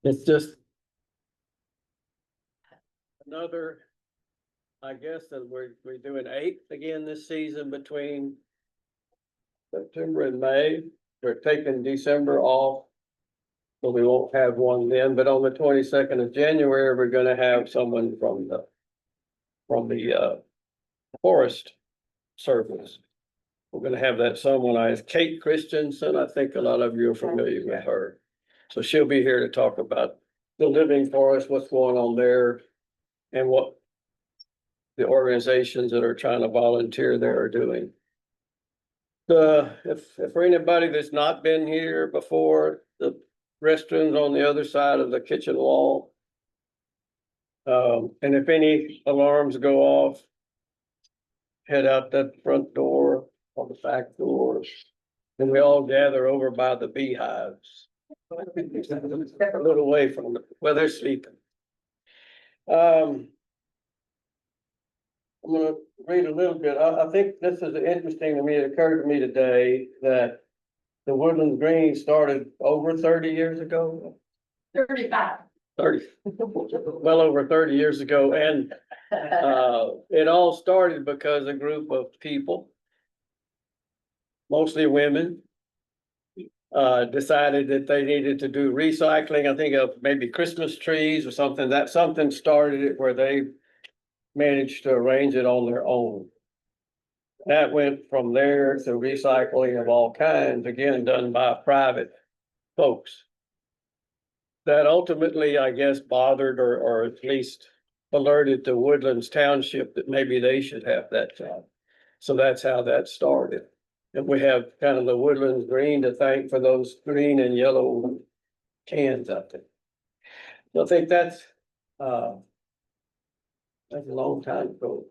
It's just another, I guess, that we're doing 8 again this season between September and May. We're taking December off. So we won't have one then, but on the 22nd of January, we're gonna have someone from the Forest Service. We're gonna have that someone, Kate Christensen. I think a lot of you are familiar with her. So she'll be here to talk about the living forest, what's going on there, and what the organizations that are trying to volunteer there are doing. If for anybody that's not been here before, the restrooms on the other side of the kitchen wall. And if any alarms go off, head out that front door or the back doors, and we all gather over by the beehives. A little away from them, well, they're sleeping. I'm gonna read a little bit. I think this is interesting to me. It occurred to me today that the Woodlands Green started over 30 years ago. 35. 30, well over 30 years ago, and it all started because a group of people, mostly women, decided that they needed to do recycling. I think of maybe Christmas trees or something. That something started it where they managed to arrange it on their own. That went from there to recycling of all kinds, again, done by private folks. That ultimately, I guess, bothered or at least alerted the Woodlands Township that maybe they should have that job. So that's how that started. And we have kind of the Woodlands Green to thank for those green and yellow cans out there. So I think that's a long time ago.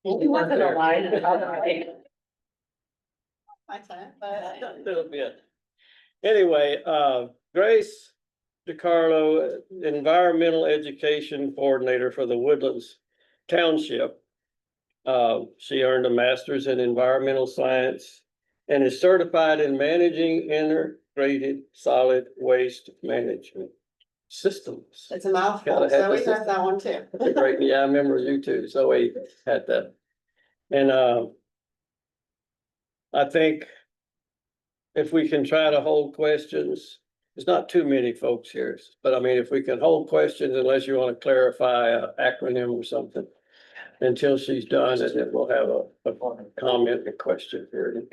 He wasn't alive. My time, but. A little bit. Anyway, Grace DeCarlo, Environmental Education Coordinator for the Woodlands Township. She earned a master's in environmental science and is certified in managing integrated solid waste management systems. It's a mouthful, Gotta have so the we got system. that one too. Great, yeah, I remember you too, so we had that. And I think if we can try to hold questions, there's not too many folks here, but I mean, if we can hold questions, unless you want to clarify an acronym or something, until she's done, and then we'll have a comment and question period.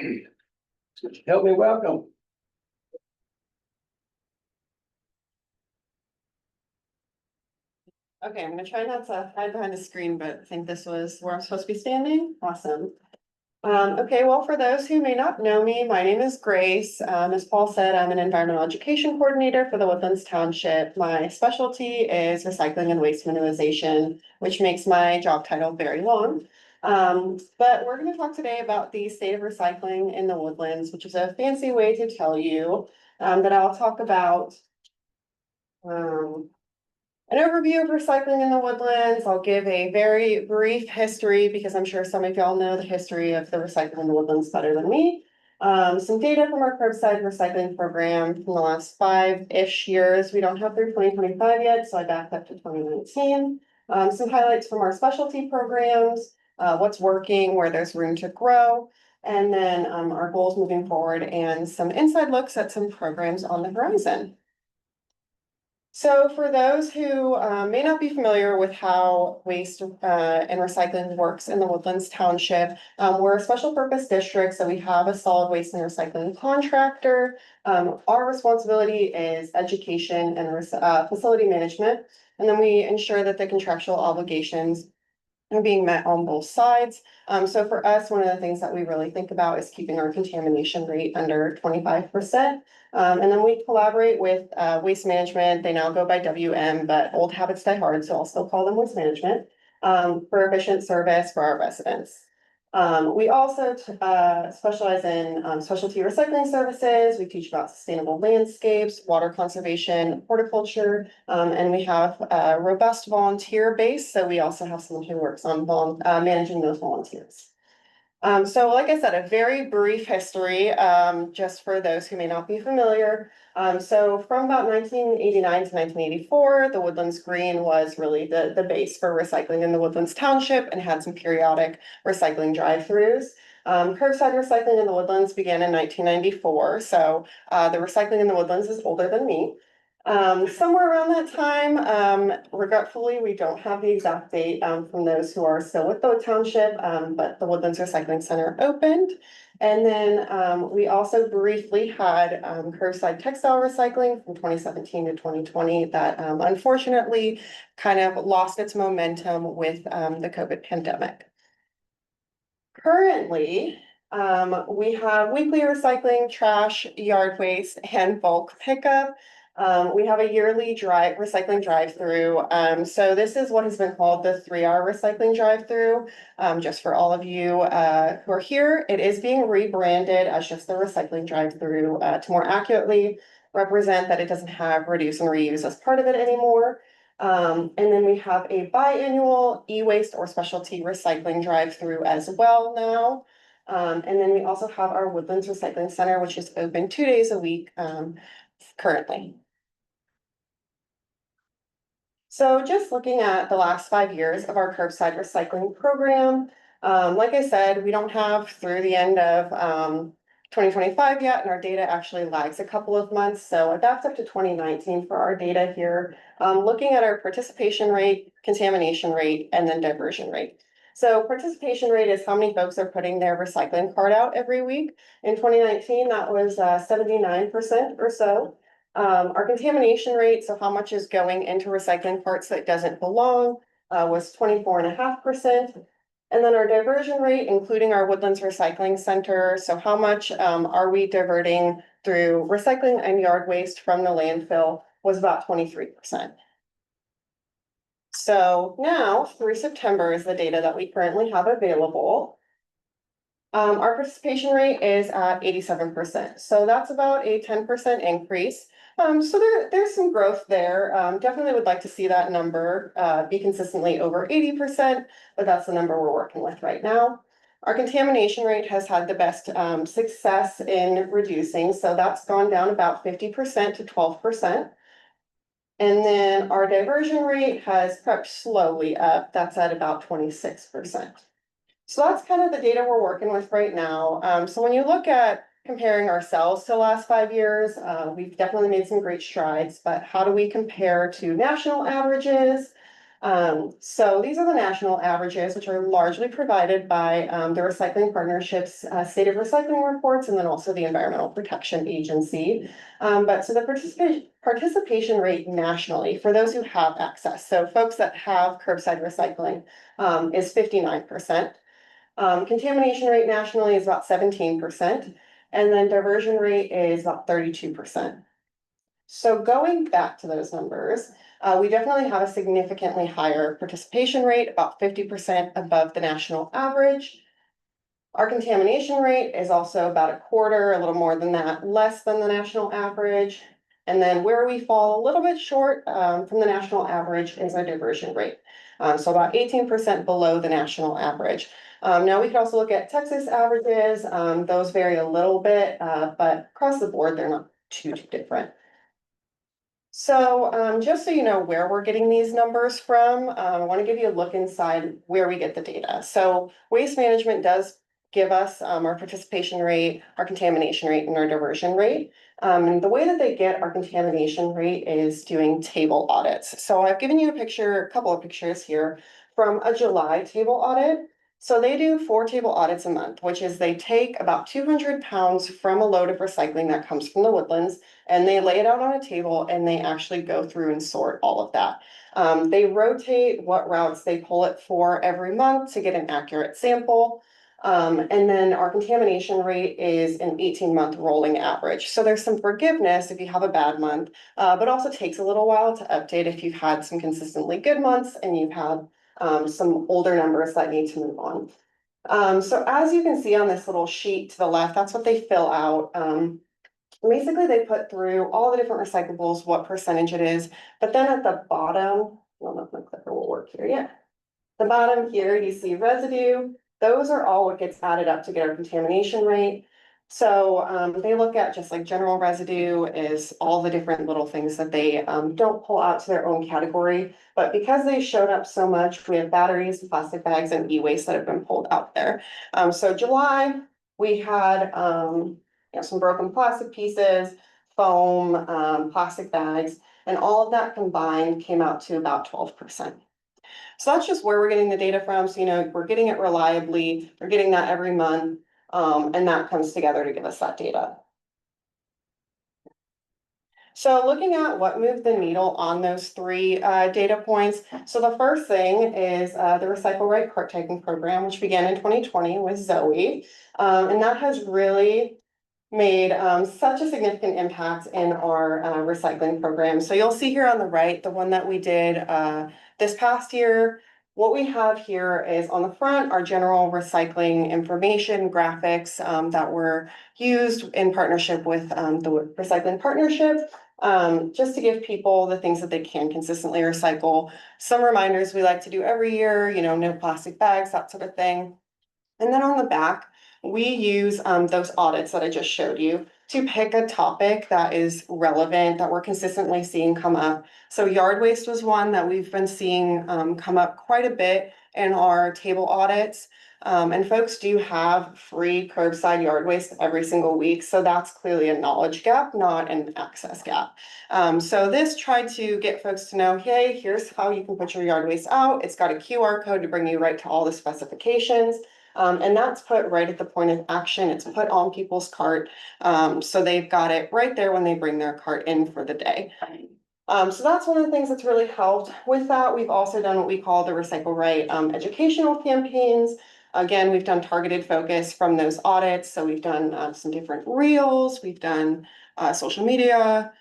Help me welcome. Okay, I'm gonna try not to hide behind the screen, but I think this was where I'm supposed to be standing. Awesome. Okay, well, for those who may not know me, my name is Grace. As Paul said, I'm an environmental education coordinator for the Woodlands Township. My specialty is recycling and waste minimization, which makes my job title very long. But we're gonna talk today about the state of recycling in the Woodlands, which is a fancy way to tell you that I'll talk about an overview of recycling in the Woodlands. I'll give a very brief history because I'm sure some of y'all know the history of the recycling in the Woodlands better than me. Some data from our curbside recycling program from the last 5-ish years. We don't have through 2025 yet, so I backed up to 2019. Some highlights from our specialty programs, what's working, where there's room to grow, and then our goals moving forward and some inside looks at some programs on the horizon. So for those who may not be familiar with how waste and recycling works in the Woodlands Township, we're a special purpose district, so we have a solid waste and recycling contractor. Our responsibility is education and facility management, and then we ensure that the contractual obligations are being met on both sides. So for us, one of the things that we really think about is keeping our contamination rate under 25%. And then we collaborate with waste management. They now go by WM, but old habits die hard, so I'll still call them waste management for efficient service for our residents. We also specialize in specialty recycling services. We teach about sustainable landscapes, water conservation, horticulture, and we have a robust volunteer base. So we also have someone who works on managing those volunteers. So like I said, a very brief history, just for those who may not be familiar. So from about 1989 to 1984, the Woodlands Green was really the base for recycling in the Woodlands Township and had some periodic recycling drive-throughs. Curbside recycling in the Woodlands began in 1994, so the recycling in the Woodlands is older than me. Somewhere around that time, regretfully, we don't have the exact date, from those who are still with the township, but the Woodlands Recycling Center opened. And then, we also briefly had, curbside textile recycling from 2017 to 2020 that, unfortunately kind of lost its momentum with, the COVID pandemic. Currently, we have weekly recycling, trash, yard waste, and bulk pickup. We have a yearly recycling drive-through. So this is what has been called the 3-hour recycling drive-through. Just for all of you who are here, it is being rebranded as just the recycling drive-through to more accurately represent that it doesn't have reduce and reuse as part of it anymore. And then we have a biannual e-waste or specialty recycling drive-through as well now. And then we also have our Woodlands Recycling Center, which is open 2 days a week, currently. So just looking at the last 5 years of our curbside recycling program, like I said, we don't have through the end of 2025 yet, and our data actually lags a couple of months. So that's up to 2019 for our data here. Looking at our participation rate, contamination rate, and then diversion rate. So participation rate is how many folks are putting their recycling cart out every week. In 2019, that was 79% or so. Our contamination rate, so how much is going into recycling parts that doesn't belong, was 24.5%. And then our diversion rate, including our Woodlands Recycling Center, so how much are we diverting through recycling and yard waste from the landfill, was about 23%. So now through September is the data that we currently have available. Our participation rate is at 87%, so that's about a 10% increase. So there's some growth there. Definitely would like to see that number be consistently over 80%, but that's the number we're working with right now. Our contamination rate has had the best success in reducing, so that's gone down about 50% to 12%. And then our diversion rate has crept slowly up. That's at about 26%. So that's kind of the data we're working with right now. So when you look at comparing ourselves to the last 5 years, we've definitely made some great strides, but how do we compare to national averages? So these are the national averages, which are largely provided by the Recycling Partnership's State of Recycling reports, and then also the Environmental Protection Agency. But so the participation rate nationally, for those who have access, so folks that have curbside recycling, is 59%. Contamination rate nationally is about 17%, and then diversion rate is about 32%. So going back to those numbers, we definitely have a significantly higher participation rate, about 50% above the national average. Our contamination rate is also about a quarter, a little more than that, less than the national average. And then where we fall a little bit short from the national average is our diversion rate. So about 18% below the national average. Now we could also look at Texas averages. Those vary a little bit, but across the board, they're not too different. So just so you know where we're getting these numbers from, I want to give you a look inside where we get the data. So Waste Management does give us our participation rate, our contamination rate, and our diversion rate. And the way that they get our contamination rate is doing table audits. So I've given you a couple of pictures here from a July table audit. So they do 4 table audits a month, which is they take about 200 pounds from a load of recycling that comes from the Woodlands, and they lay it out on a table and they actually go through and sort all of that. They rotate what routes they pull it for every month to get an accurate sample. And then our contamination rate is an 18-month rolling average. So there's some forgiveness if you have a bad month, but also takes a little while to update if you've had some consistently good months and you've had some older numbers that need to move on. So as you can see on this little sheet to the left, that's what they fill out. Basically, they put through all the different recyclables, what percentage it is, but then at the bottom, I don't know if my clicker will work here yet. The bottom here, you see residue, Those are all what gets added up to get our contamination rate. So they look at just like general residue is all the different little things that they don't pull out to their own category. But because they showed up so much, we have batteries, plastic bags, and e-waste that have been pulled out there. So July, we had some broken plastic pieces, foam, plastic bags, and all of that combined came out to about 12%. So that's just where we're getting the data from. So, we're getting it reliably, we're getting that every month, and that comes together to give us that data. So looking at what moved the needle on those three data points. So the first thing is the Recycle Right cart taking program, which began in 2020 with Zoe. And that has really made such a significant impact in our recycling program. So you'll see here on the right, the one that we did this past year. What we have here is on the front, our general recycling information graphics that were used in partnership with the Recycling Partnership, just to give people the things that they can consistently recycle. Some reminders we like to do every year, no plastic bags, that sort of thing. And then on the back, we use those audits that I just showed you to pick a topic that is relevant, that we're consistently seeing come up. So yard waste was one that we've been seeing come up quite a bit in our table audits. And folks do have free curbside yard waste every single week. So that's clearly a knowledge gap, not an access gap. So this tried to get folks to know, hey, here's how you can put your yard waste out. It's got a QR code to bring you right to all the specifications. And that's put right at the point of action. It's put on people's cart. So they've got it right there when they bring their cart in for the day. So that's one of the things that's really helped. With that, we've also done what we call the Recycle Right educational campaigns. Again, we've done targeted focus from those audits. So we've done some different reels, we've done social media.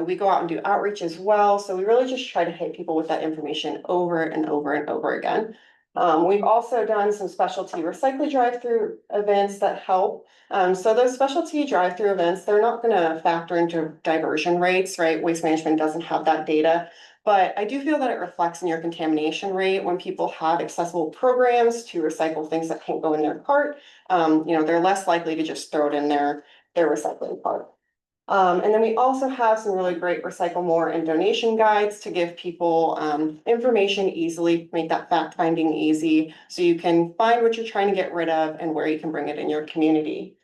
We go out and do outreach as well. So we really just try to hit people with that information over and over and over again. We've also done some specialty recycling drive-through events that help. So those specialty drive-through events, they're not going to factor into diversion rates, right? Waste management doesn't have that data. But I do feel that it reflects in your contamination rate when people have accessible programs to recycle things that can't go in their cart. They're less likely to just throw it in their recycling cart. And then we also have some really great recycle more and donation guides to give people information easily, make that fact finding easy, so you can find what you're trying to get rid of and where you can bring it in your community.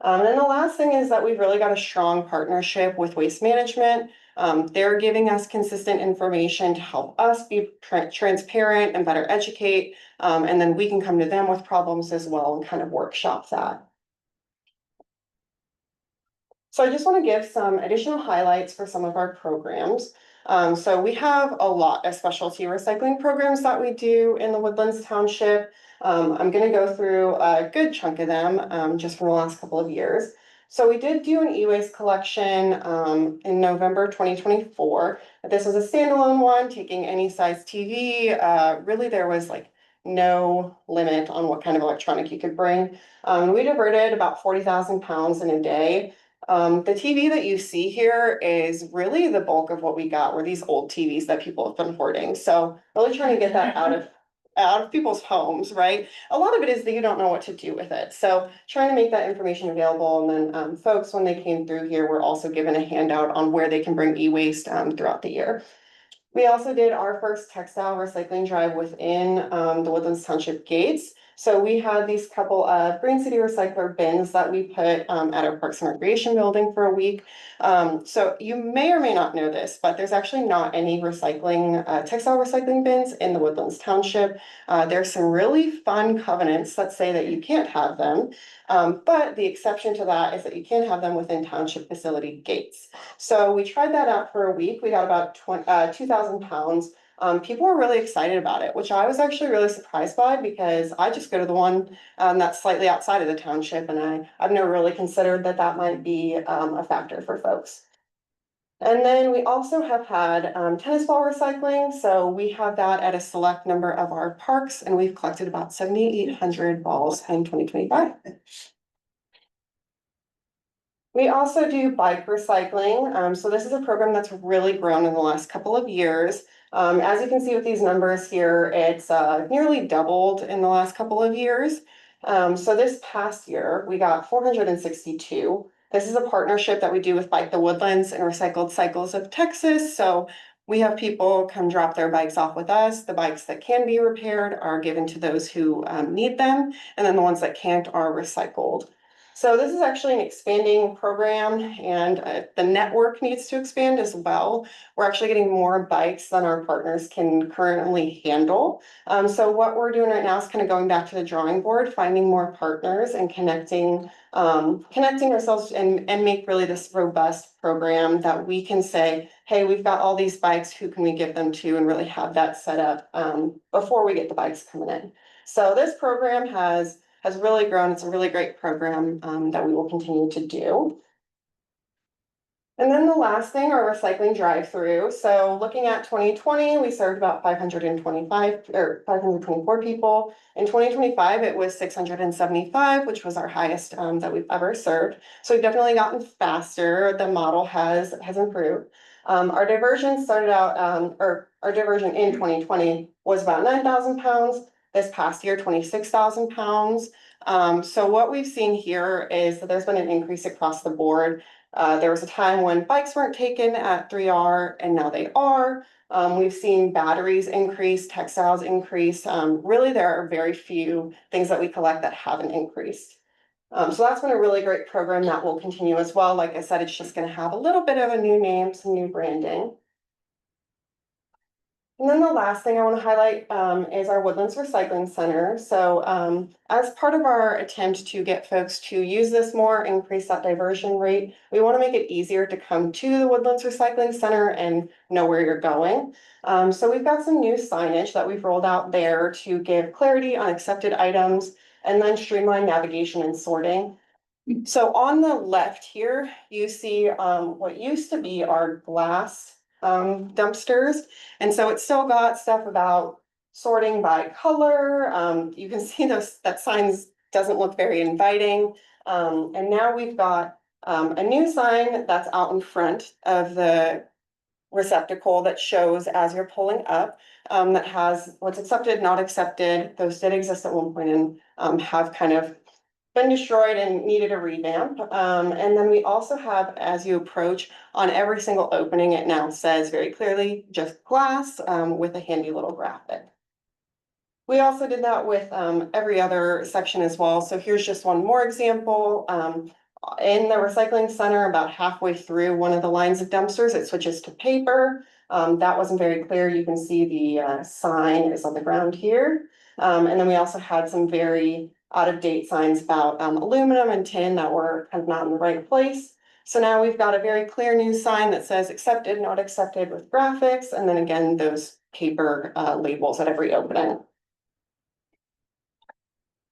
And then the last thing is that we've really got a strong partnership with Waste Management. They're giving us consistent information to help us be transparent and better educate. And then we can come to them with problems as well and kind of workshop that. So I just want to give some additional highlights for some of our programs. So we have a lot of specialty recycling programs that we do in the Woodlands Township. I'm going to go through a good chunk of them just from the last couple of years. So we did do an e-waste collection in November 2024. This was a standalone one, taking any size TV. Really, there was like no limit on what kind of electronic you could bring. We diverted about 40,000 pounds in a day. The TV that you see here is really the bulk of what we got were these old TVs that people have been hoarding. So really trying to get that out of people's homes, right? A lot of it is that you don't know what to do with it. So trying to make that information available. And then folks, when they came through here, were also given a handout on where they can bring e-waste throughout the year. We also did our first textile recycling drive within the Woodlands Township gates. So we had these couple of Green City Recycler bins that we put at our Parks and Recreation building for a week. So you may or may not know this, but there's actually not any textile recycling bins in the Woodlands Township. There's some really fun covenants that say that you can't have them. But the exception to that is that you can have them within township facility gates. So we tried that out for a week. We got about 2,000 pounds. People were really excited about it, which I was actually really surprised by because I just go to the one that's slightly outside of the township, and I've never really considered that that might be a factor for folks. And then we also have had tennis ball recycling. So we have that at a select number of our parks, and we've collected about 7,800 balls in 2025. We also do bike recycling. So this is a program that's really grown in the last couple of years. As you can see with these numbers here, it's nearly doubled in the last couple of years. So this past year, we got 462. This is a partnership that we do with Bike the Woodlands and Recycled Cycles of Texas. So we have people come drop their bikes off with us. The bikes that can be repaired are given to those who need them, and then the ones that can't are recycled. So this is actually an expanding program, and the network needs to expand as well. We're actually getting more bikes than our partners can currently handle. So what we're doing right now is kind of going back to the drawing board, finding more partners and connecting ourselves and make really this robust program that we can say, hey, we've got all these bikes, who can we give them to, and really have that set up before we get the bikes coming in. So this program has really grown. It's a really great program that we will continue to do. And then the last thing, our recycling drive-through. So looking at 2020, we served about 525 or 524 people. In 2025, it was 675, which was our highest that we've ever served. So we've definitely gotten faster. The model has improved. Our diversion started out, or our diversion in 2020 was about 9,000 pounds. This past year, 26,000 pounds. So what we've seen here is that there's been an increase across the board. There was a time when bikes weren't taken at 3R, and now they are. We've seen batteries increase, textiles increase. Really, there are very few things that we collect that haven't increased. So that's been a really great program that will continue as well. Like I said, it's just going to have a little bit of a new name, some new branding. And then the last thing I want to highlight is our Woodlands Recycling Center. So as part of our attempt to get folks to use this more, increase that diversion rate, we want to make it easier to come to the Woodlands Recycling Center and know where you're going. So we've got some new signage that we've rolled out there to give clarity on accepted items and then streamline navigation and sorting. So on the left here, you see what used to be our glass dumpsters. And so it's still got stuff about sorting by color. You can see that signs doesn't look very inviting. And now we've got a new sign that's out in front of the receptacle that shows as you're pulling up, that has what's accepted, not accepted. Those did exist at one point and have kind of been destroyed and needed a revamp. And then we also have, as you approach, on every single opening, it now says very clearly, just glass, with a handy little graphic. We also did that with every other section as well. So here's just one more example. In the recycling center, about halfway through one of the lines of dumpsters, it switches to paper. That wasn't very clear. You can see the sign is on the ground here. And then we also had some very out-of-date signs about aluminum and tin that were kind of not in the right place. So now we've got a very clear new sign that says accepted, not accepted with graphics, and then again, those paper labels at every opening.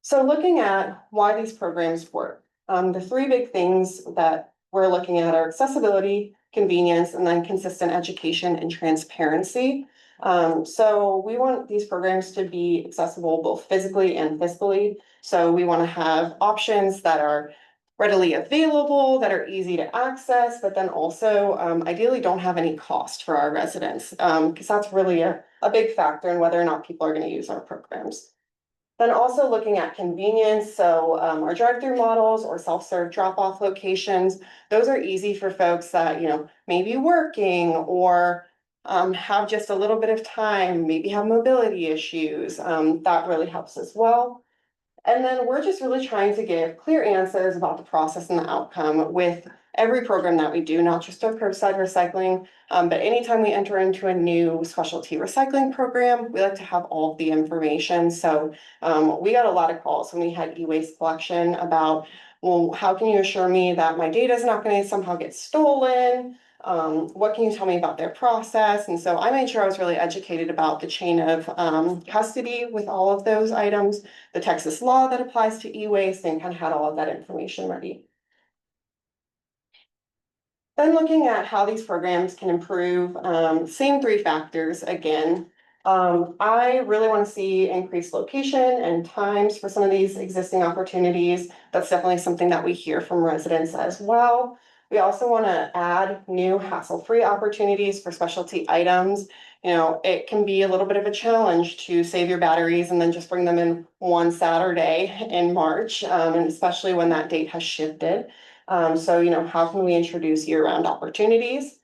So looking at why these programs work, the three big things that we're looking at are accessibility, convenience, and then consistent education and transparency. So we want these programs to be accessible both physically and fiscally. So we want to have options that are readily available, that are easy to access, but then also ideally don't have any cost for our residents, because that's really a big factor in whether or not people are going to use our programs. Then also looking at convenience, so our drive-through models or self-serve drop-off locations, those are easy for folks that, may be working or have just a little bit of time, maybe have mobility issues. That really helps as well. And then we're just really trying to give clear answers about the process and the outcome with every program that we do, not just our curbside recycling, but anytime we enter into a new specialty recycling program, we like to have all of the information. So we got a lot of calls when we had e-waste collection about, well, how can you assure me that my data is not going to somehow get stolen? What can you tell me about their process? And so I made sure I was really educated about the chain of custody with all of those items, the Texas law that applies to e-waste, and kind of had all of that information ready. Then looking at how these programs can improve, same three factors again. I really want to see increased location and times for some of these existing opportunities. That's definitely something that we hear from residents as well. We also want to add new hassle-free opportunities for specialty items. You know, it can be a little bit of a challenge to save your batteries and then just bring them in one Saturday in March, and especially when that date has shifted. So, you know, how can we introduce year-round opportunities?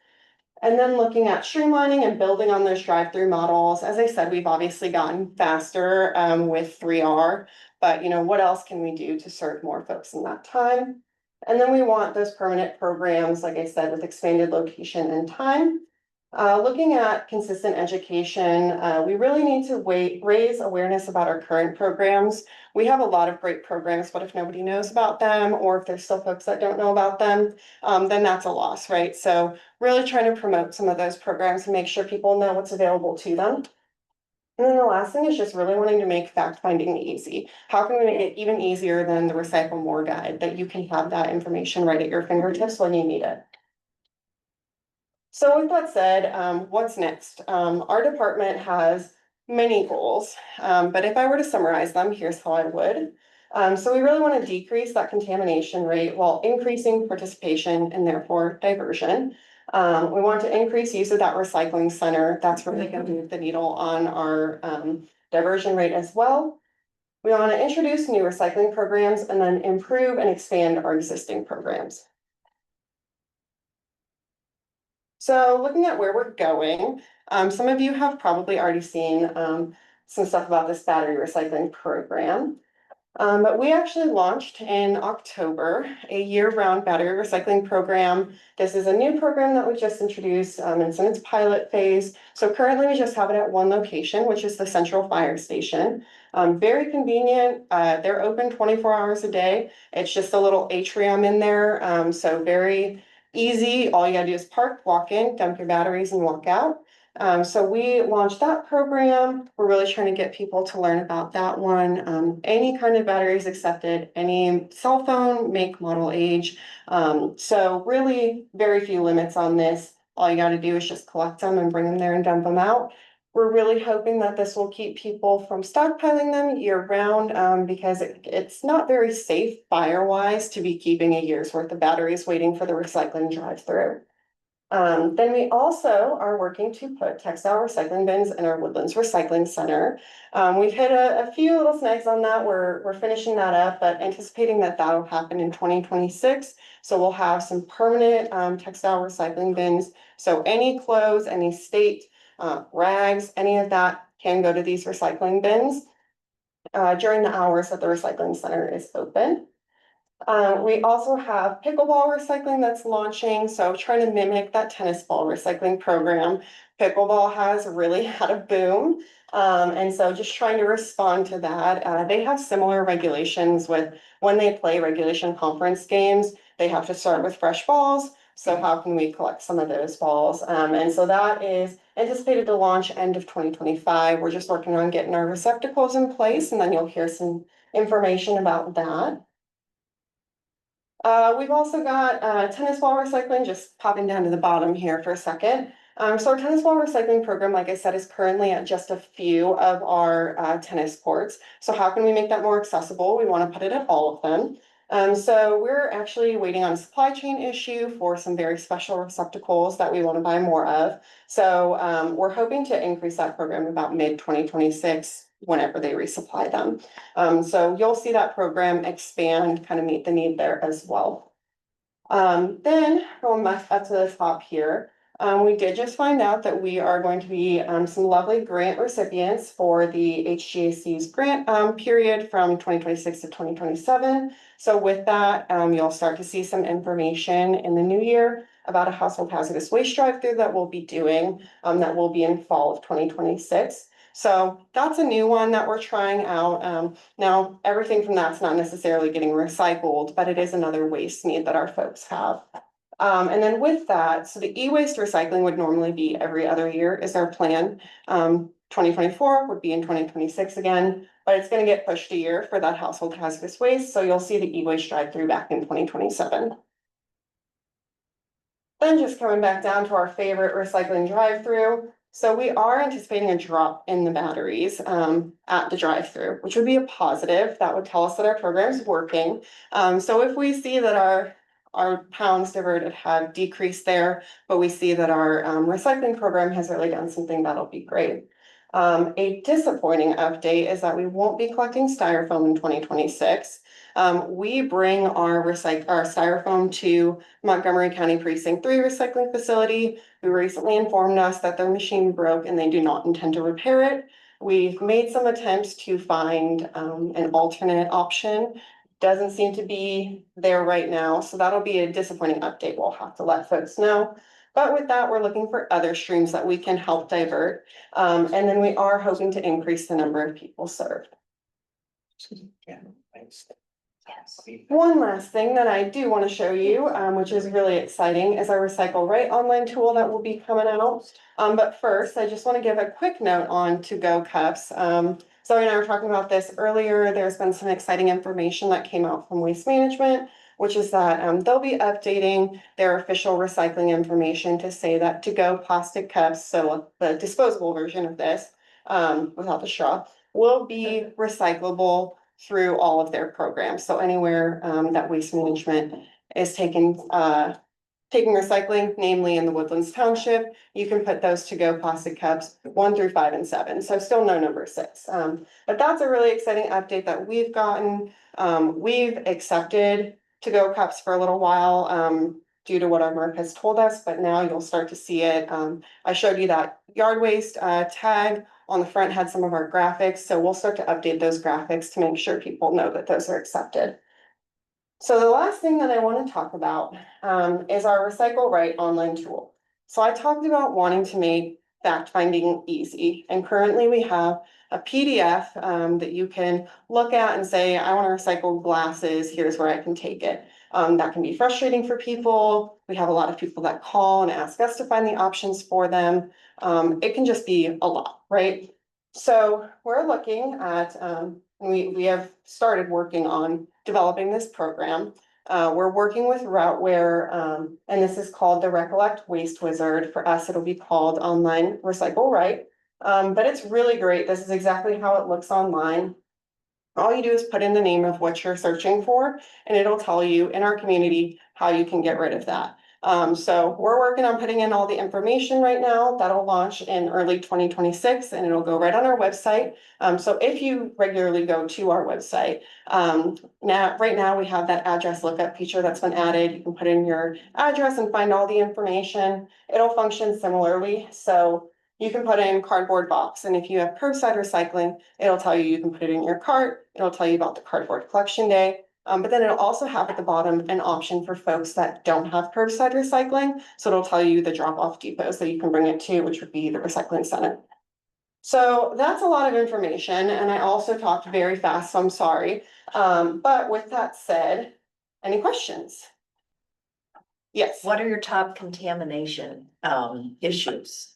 And then looking at streamlining and building on those drive-through models. As I said, we've obviously gotten faster with 3R, but you know, what else can we do to serve more folks in that time? And then we want those permanent programs, like I said, with expanded location and time. Looking at consistent education, we really need to raise awareness about our current programs. We have a lot of great programs, but if nobody knows about them, or if there's still folks that don't know about them, then that's a loss, right? So really trying to promote some of those programs and make sure people know what's available to them. And then the last thing is just really wanting to make fact finding easy. How can we make it even easier than the Recycle More guide, that you can have that information right at your fingertips when you need it? So with that said, what's next? Our department has many goals, but if I were to summarize them, here's how I would. So we really want to decrease that contamination rate while increasing participation and therefore diversion. We want to increase use of that recycling center. That's really going to move the needle on our diversion rate as well. We want to introduce new recycling programs and then improve and expand our existing programs. So looking at where we're going, some of you have probably already seen some stuff about this battery recycling program. But we actually launched in October a year-round battery recycling program. This is a new program that we just introduced and it's in its pilot phase. So currently we just have it at one location, which is the Central Fire Station. Very convenient. They're open 24 hours a day. It's just a little atrium in there. So very easy. All you gotta do is park, walk in, dump your batteries and walk out. So we launched that program. We're really trying to get people to learn about that one. Any kind of battery is accepted, any cell phone, make, model, age. So really very few limits on this. All you gotta do is just collect them and bring them there and dump them out. We're really hoping that this will keep people from stockpiling them year round, because it's not very safe fire-wise to be keeping a year's worth of batteries waiting for the recycling drive-through. Then we also are working to put textile recycling bins in our Woodlands Recycling Center. We've hit a few little snags on that. We're finishing that up, but anticipating that that'll happen in 2026. So we'll have some permanent textile recycling bins. So any clothes, any state rags, any of that can go to these recycling bins during the hours that the recycling center is open. We also have pickleball recycling that's launching, so trying to mimic that tennis ball recycling program. Pickleball has really had a boom, and so just trying to respond to that. They have similar regulations with when they play regulation conference games, they have to start with fresh balls. So how can we collect some of those balls? And so that is anticipated to launch end of 2025. We're just working on getting our receptacles in place, and then you'll hear some information about that. We've also got tennis ball recycling, just popping down to the bottom here for a second. So our tennis ball recycling program, like I said, is currently at just a few of our tennis courts. So how can we make that more accessible? We want to put it at all of them. So we're actually waiting on a supply chain issue for some very special receptacles that we want to buy more of. So we're hoping to increase that program about mid-2026 whenever they resupply them. So you'll see that program expand, kind of meet the need there as well. Then going back up to the top here, we did just find out that we are going to be some lovely grant recipients for the HGAC's grant period from 2026 to 2027. So with that, you'll start to see some information in the new year about a household hazardous waste drive-through that we'll be doing, that will be in fall of 2026. So that's a new one that we're trying out. Now, everything from that's not necessarily getting recycled, but it is another waste need that our folks have. And then with that, so the e-waste recycling would normally be every other year is our plan. 2024 would be in 2026 again, but it's going to get pushed a year for that household hazardous waste. So you'll see the e-waste drive-through back in 2027. Then just coming back down to our favorite recycling drive-through. So we are anticipating a drop in the batteries at the drive-through, which would be a positive. That would tell us that our program is working. So if we see that our pounds diverted have decreased there, but we see that our recycling program has really done something, that'll be great. A disappointing update is that we won't be collecting styrofoam in 2026. We bring our styrofoam to Montgomery County Precinct 3 recycling facility, who recently informed us that their machine broke and they do not intend to repair it. We've made some attempts to find an alternate option. Doesn't seem to be there right now, so that'll be a disappointing update. We'll have to let folks know. But with that, we're looking for other streams that we can help divert. And then we are hoping to increase the number of people served. One last thing that I do want to show you, which is really exciting, is our Recycle Right online tool that will be coming out. But first, I just want to give a quick note on to-go cups. Zoe and I were talking about this earlier. There's been some exciting information that came out from Waste Management, which is that they'll be updating their official recycling information to say that to-go plastic cups, so the disposable version of this, without the straw, will be recyclable through all of their programs. So anywhere that Waste Management is taking recycling, namely in the Woodlands Township, you can put those to-go plastic cups 1 through 5 and 7. So still no number 6. But that's a really exciting update that we've gotten. We've accepted to-go cups for a little while due to what our MERP has told us, but now you'll start to see it. I showed you that yard waste tag on the front had some of our graphics, so we'll start to update those graphics to make sure people know that those are accepted. So the last thing that I want to talk about is our Recycle Right online tool. So I talked about wanting to make fact finding easy, and currently we have a PDF that you can look at and say, I want to recycle glasses, here's where I can take it. That can be frustrating for people. We have a lot of people that call and ask us to find the options for them. It can just be a lot, right? So we're looking at, we have started working on developing this program. We're working with Routeware, and this is called the Recollect Waste Wizard. For us, it'll be called Online Recycle Right. But it's really great. This is exactly how it looks online. All you do is put in the name of what you're searching for, and it'll tell you in our community how you can get rid of that. So we're working on putting in all the information right now. That'll launch in early 2026, and it'll go right on our website. So if you regularly go to our website, right now we have that address lookup feature that's been added. You can put in your address and find all the information. It'll function similarly. So you can put in cardboard box, and if you have curbside recycling, it'll tell you can put it in your cart. It'll tell you about the cardboard collection day. But then it'll also have at the bottom an option for folks that don't have curbside recycling. So it'll tell you the drop-off depots that you can bring it to, which would be the recycling center. So that's a lot of information, and I also talked very fast, so I'm sorry. But with that said, any questions? Yes. What are your top contamination issues?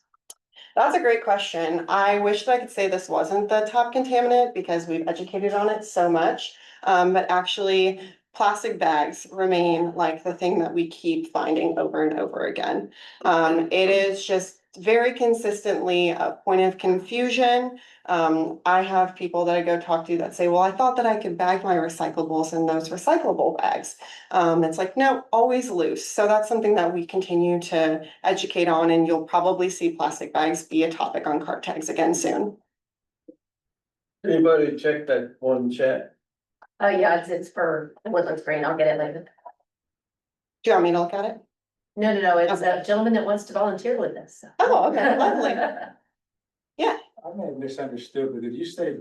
That's a great question. I wish that I could say this wasn't the top contaminant because we've educated on it so much. But actually, plastic bags remain like the thing that we keep finding over and over again. It is just very consistently a point of confusion. I have people that I go talk to that say, well, I thought that I could bag my recyclables in those recyclable bags. It's like, no, always loose. So that's something that we continue to educate on, and you'll probably see plastic bags be a topic on cart tags again soon. Anybody check that one chat? Yeah, it's for Woodlands Green. I'll get it later. Do you want me to look at it? No, it's a gentleman that wants to volunteer with us. So. Oh, okay, lovely. I may have misunderstood, but did you say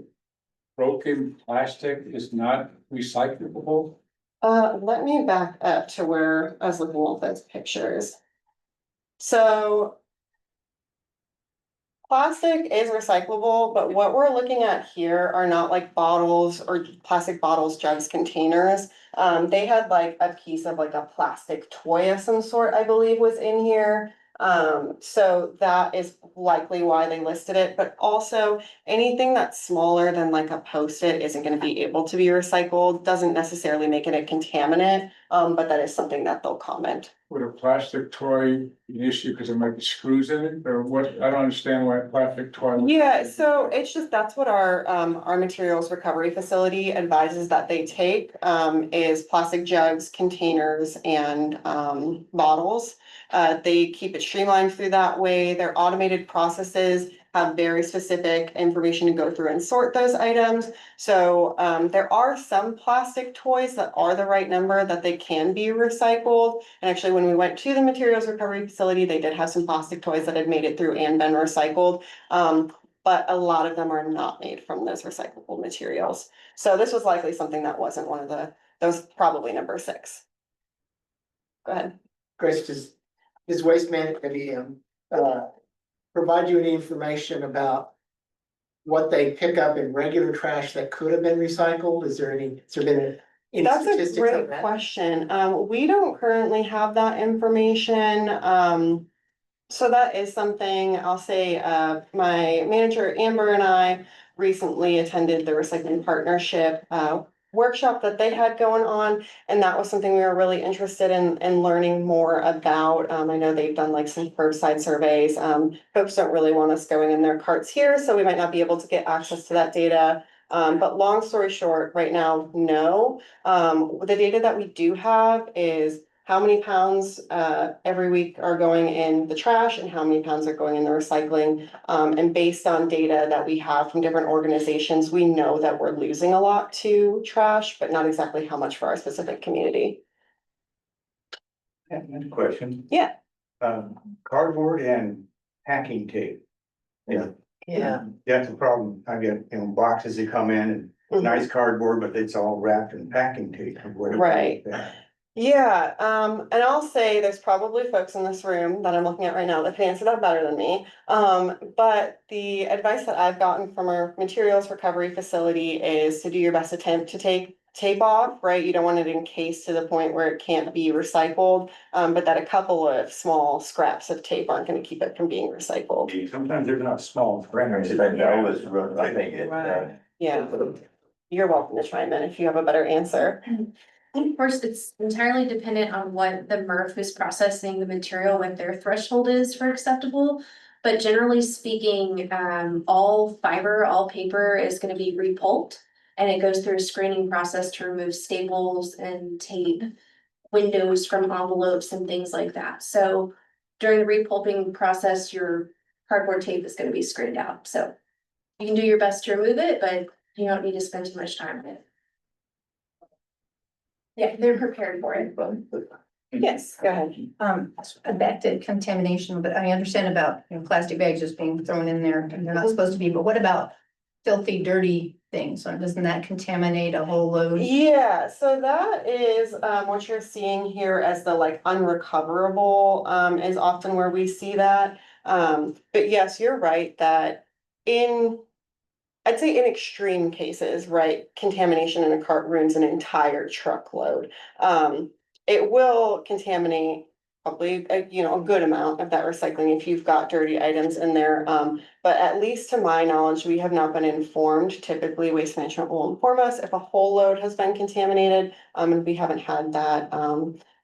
broken plastic is not recyclable? Let me back up to where I was looking at those pictures. So plastic is recyclable, but what we're looking at here are not like bottles or plastic bottles, jugs, containers. They had like a piece of like a plastic toy of some sort, I believe, was in here. So that is likely why they listed it, but also anything that's smaller than like a Post-it isn't gonna be able to be recycled, doesn't necessarily make it a contaminant, but that is something that they'll comment. Would a plastic toy be an issue because there might be screws in it, or what? I don't understand why a plastic toy. Yeah, so it's just, that's what our materials recovery facility advises that they take, is plastic jugs, containers, and, bottles. They keep it streamlined through that way. Their automated processes have very specific information to go through and sort those items. So, there are some plastic toys that are the right number that they can be recycled. And actually, when we went to the materials recovery facility, they did have some plastic toys that had made it through and been recycled. But a lot of them are not made from those recyclable materials. So this was likely something that wasn't one of that was probably number 6. Go ahead. Grace, does Waste Management, provide you any information about what they pick up in regular trash that could have been recycled? Has there been any That's a statistics on great that? question. We don't currently have that information. So that is something I'll say, my manager Amber and I recently attended the Recycling Partnership workshop that they had going on. And that was something we were really interested in learning more about. I know they've done like some curbside surveys. Folks don't really want us going in their carts here, so we might not be able to get access to that data. But long story short, right now, no. The data that we do have is how many pounds every week are going in the trash and how many pounds are going in the recycling. And based on data that we have from different organizations, we know that we're losing a lot to trash, but not exactly how much for our specific community. Question. Yeah. Cardboard and packing tape. Yeah. Yeah. That's a problem. I get, boxes that come in and nice cardboard, but it's all wrapped in packing tape. What about Right. that? Yeah, and I'll say there's probably folks in this room that I'm looking at right now that can answer that better than me. But the advice that I've gotten from our materials recovery facility is to do your best attempt to take tape off, right? You don't want it encased to the point where it can't be recycled, but that a couple of small scraps of tape aren't gonna keep it from being recycled. Sometimes they're not small. I think it, Yeah, you're welcome to chime in if you have a better answer. Of course, it's entirely dependent on what the MRF who's processing the material, what their threshold is for acceptable. But generally speaking, all fiber, all paper is gonna be repulped. And it goes through a screening process to remove staples and tape, windows from envelopes and things like that. So during the repulping process, your cardboard tape is gonna be screened out. So you can do your best to remove it, but you don't need to spend too much time on it. Yeah, they're prepared for it. Yes, go ahead. Back to contamination, but I understand about, plastic bags just being thrown in there and they're not supposed to be, but what about filthy, dirty things? So doesn't that contaminate a whole load? Yeah, so that is what you're seeing here as the like unrecoverable is often where we see that. But yes, you're right that I'd say in extreme cases, right, contamination in a cart ruins an entire truckload. It will contaminate probably a good amount of that recycling if you've got dirty items in there. But at least to my knowledge, we have not been informed. Typically, Waste Management will inform us if a whole load has been contaminated. And we haven't had that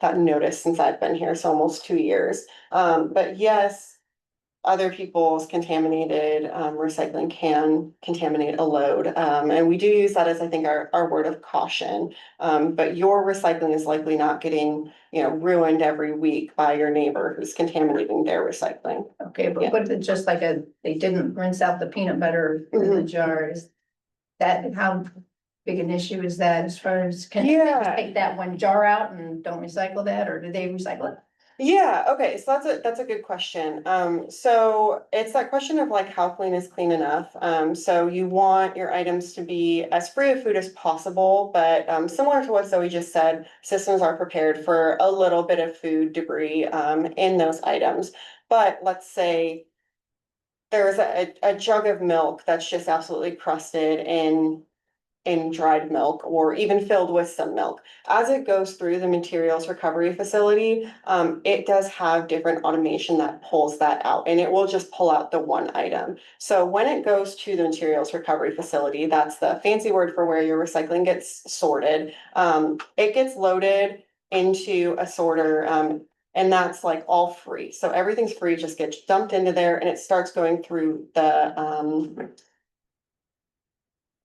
that notice since I've been here, so almost 2 years. But yes, other people's contaminated recycling can contaminate a load. And we do use that as, I think, our word of caution. But your recycling is likely not getting, ruined every week by your neighbor who's contaminating their recycling. Okay, but Yeah. what if it's just like they didn't rinse out the peanut butter in the jar? Is that, how big an issue is that as far as, can they just Yeah. take that one jar out and don't recycle that, or do they recycle it? Yeah, okay, so that's a good question. So it's that question of like how clean is clean enough. So you want your items to be as free of food as possible, but similar to what Zoe just said, systems are prepared for a little bit of food debris in those items. But let's say there's a jug of milk that's just absolutely crusted in in dried milk or even filled with some milk. As it goes through the materials recovery facility, it does have different automation that pulls that out, and it will just pull out the one item. So when it goes to the materials recovery facility, that's the fancy word for where your recycling gets sorted. It gets loaded into a sorter, and that's like all free. So everything's free, just gets dumped into there and it starts going through the,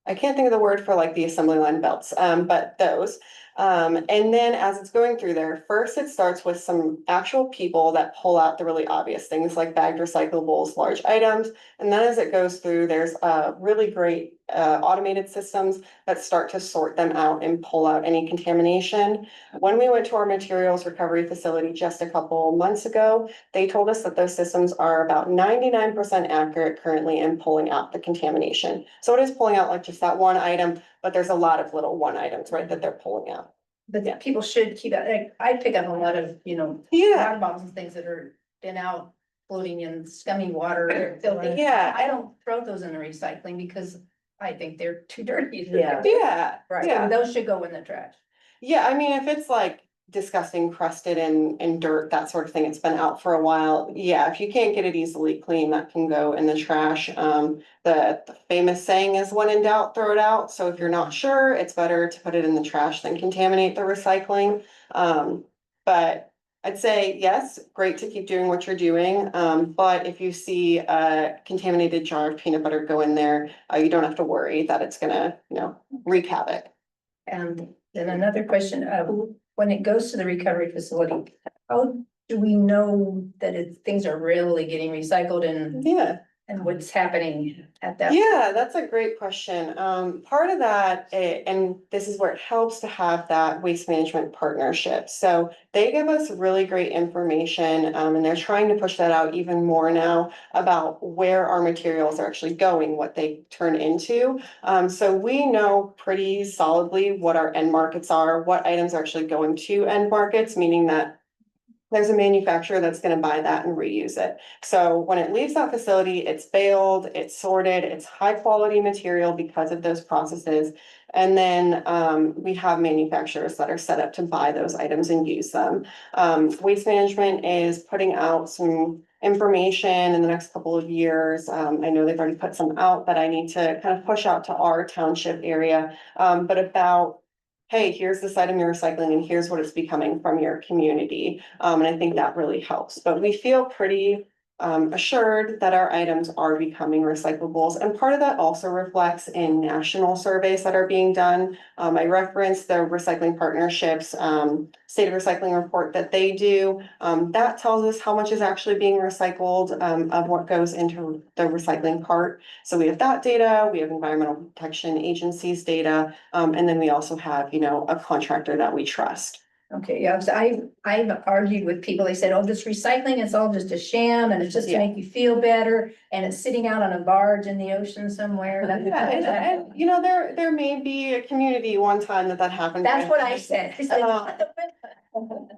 I can't think of the word for like the assembly line belts, but those. And then as it's going through there, first it starts with some actual people that pull out the really obvious things like bagged recyclables, large items. And then as it goes through, there's really great automated systems that start to sort them out and pull out any contamination. When we went to our materials recovery facility just a couple months ago, they told us that those systems are about 99% accurate currently in pulling out the contamination. So it is pulling out like just that one item, but there's a lot of little one items, right, that they're pulling out. But people should keep out, like, I pick up a lot of, Yeah, water bottles and things that are been out floating in scummy water or filthy. yeah, I don't throw those in the recycling because I think they're too dirty. yeah, Right, yeah. those should go in the trash. Yeah, I mean, if it's like disgusting crusted in dirt, that sort of thing, it's been out for a while. Yeah, if you can't get it easily clean, that can go in the trash. The famous saying is when in doubt, throw it out. So if you're not sure, it's better to put it in the trash than contaminate the recycling. But I'd say, yes, great to keep doing what you're doing. But if you see a contaminated jar of peanut butter go in there, you don't have to worry that it's gonna, wreak havoc. And then another question, when it goes to the recovery facility, how do we know that things are really getting recycled Yeah. and what's happening at that? Yeah, that's a great question. Part of that, and this is where it helps to have that waste management partnership. So they give us really great information, and they're trying to push that out even more now about where our materials are actually going, what they turn into. So we know pretty solidly what our end markets are, what items are actually going to end markets, meaning that there's a manufacturer that's gonna buy that and reuse it. So when it leaves that facility, it's baled, it's sorted, it's high quality material because of those processes. And then we have manufacturers that are set up to buy those items and use them. Waste Management is putting out some information in the next couple of years. I know they've already put some out that I need to kind of push out to our township area, but about, hey, here's this item you're recycling and here's what it's becoming from your community. And I think that really helps, but we feel pretty assured that our items are becoming recyclables. And part of that also reflects in national surveys that are being done. I referenced the recycling partnerships, state of recycling report that they do. That tells us how much is actually being recycled of what goes into the recycling part. So we have that data, we have Environmental Protection Agency's data, and then we also have, a contractor that we trust. Okay, yeah, so I've argued with people, they said, oh, this recycling is all just a sham and it's just to Yeah. make you feel better. And it's sitting out on a barge in the ocean somewhere. Yeah, and there may be a community one time that happened. That's what I said. I said,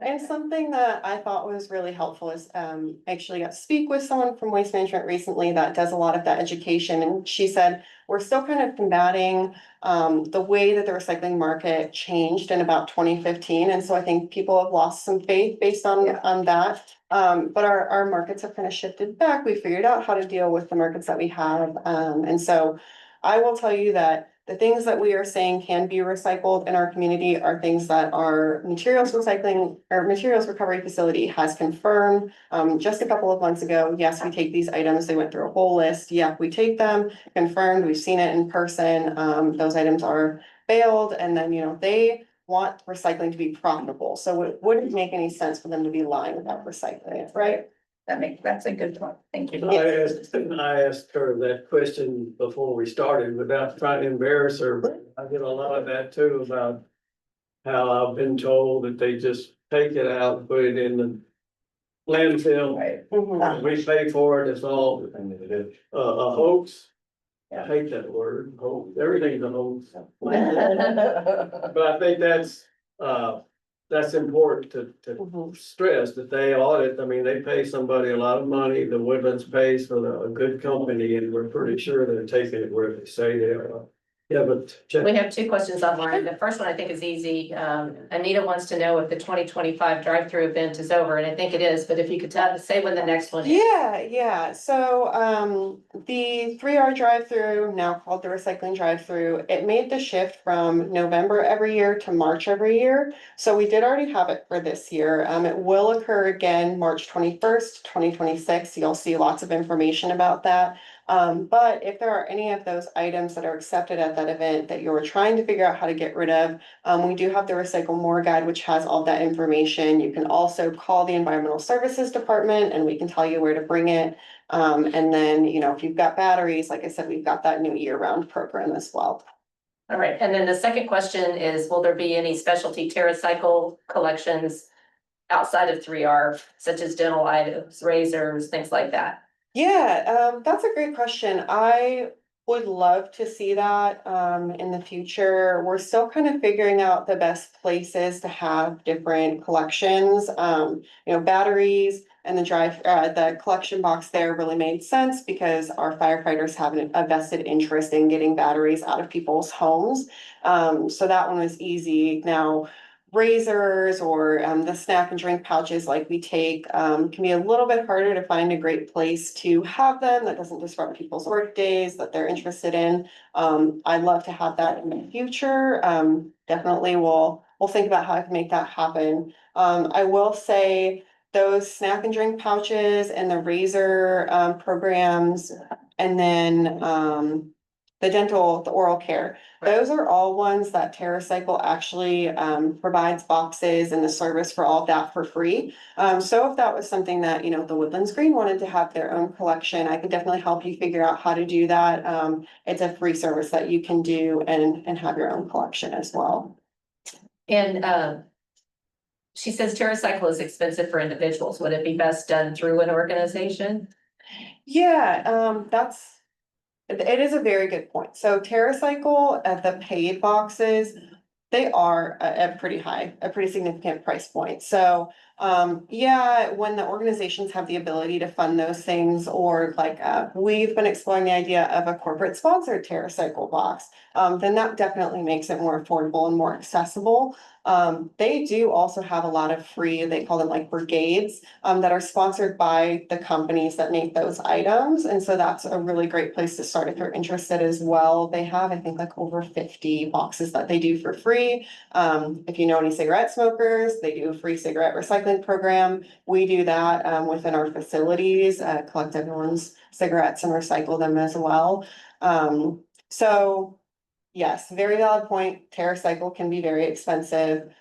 And something that I thought was really helpful is, I actually got to speak with someone from Waste Management recently that does a lot of that education, and she said, we're still kind of combating the way that the recycling market changed in about 2015, and so I think people have lost some faith based on that. But our markets have kind of shifted back. We figured out how to deal with the markets that we have, and so I will tell you that the things that we are saying can be recycled in our community are things that our materials recycling or materials recovery facility has confirmed. Just a couple of months ago, yes, we take these items. They went through a whole list. Yeah, we take them, confirmed. We've seen it in person. Those items are baled, and then, they want recycling to be profitable. So it wouldn't make any sense for them to be lying about recycling it, right? that's a good point. Thank you. I asked her that question before we started without trying to embarrass her, but I get a lot of that too about how I've been told that they just take it out and put it in the landfill. Right. Mhm. We pay for it, it's all a hoax. I hate that word, hoax, everything's a hoax. But I think that's important to stress that they audit. I mean, they pay somebody a lot of money. The Woodlands pays for a good company, and we're pretty sure they're taking it where they say they are. Yeah, but check. We have two questions online. The first one I think is easy. Anita wants to know if the 2025 drive-through event is over, and I think it is, but if you could say when the next one is. Yeah, so, the 3R drive-through, now called the recycling drive-through, it made the shift from November every year to March every year. So we did already have it for this year. It will occur again, March 21st, 2026. You'll see lots of information about that. But if there are any of those items that are accepted at that event that you're trying to figure out how to get rid of, we do have the Recycle More Guide, which has all that information. You can also call the Environmental Services Department and we can tell you where to bring it. And then, you know, if you've got batteries, like I said, we've got that new year-round program as well. All right, and then the second question is, will there be any specialty TerraCycle collections outside of 3R, such as dental items, razors, things like that? Yeah, that's a great question. I would love to see that in the future. We're still kind of figuring out the best places to have different collections. You know, batteries and the collection box there really made sense because our firefighters have a vested interest in getting batteries out of people's homes. So that one was easy. Now, razors or the snack and drink pouches like we take can be a little bit harder to find a great place to have them that doesn't disrupt people's work days that they're interested in. I'd love to have that in the future. Definitely we'll think about how I can make that happen. I will say those snack and drink pouches and the razor programs and then the oral care. Those are all ones that TerraCycle actually provides boxes and the service for all of that for free. So if that was something that, you know, the Woodlands Green wanted to have their own collection, I could definitely help you figure out how to do that. It's a free service that you can do and have your own collection as well. And she says TerraCycle is expensive for individuals. Would it be best done through an organization? Yeah, it is a very good point. So TerraCycle at the paid boxes, they are a pretty significant price point. So, yeah, when the organizations have the ability to fund those things, or like, we've been exploring the idea of a corporate sponsored TerraCycle box, then that definitely makes it more affordable and more accessible. They do also have a lot of free, they call them like brigades, that are sponsored by the companies that make those items. And so that's a really great place to start if you're interested as well. They have, I think, like over 50 boxes that they do for free. If you know any cigarette smokers, they do a free cigarette recycling program. We do that within our facilities, collect everyone's cigarettes and recycle them as well. So yes, very valid point. TerraCycle can be very expensive.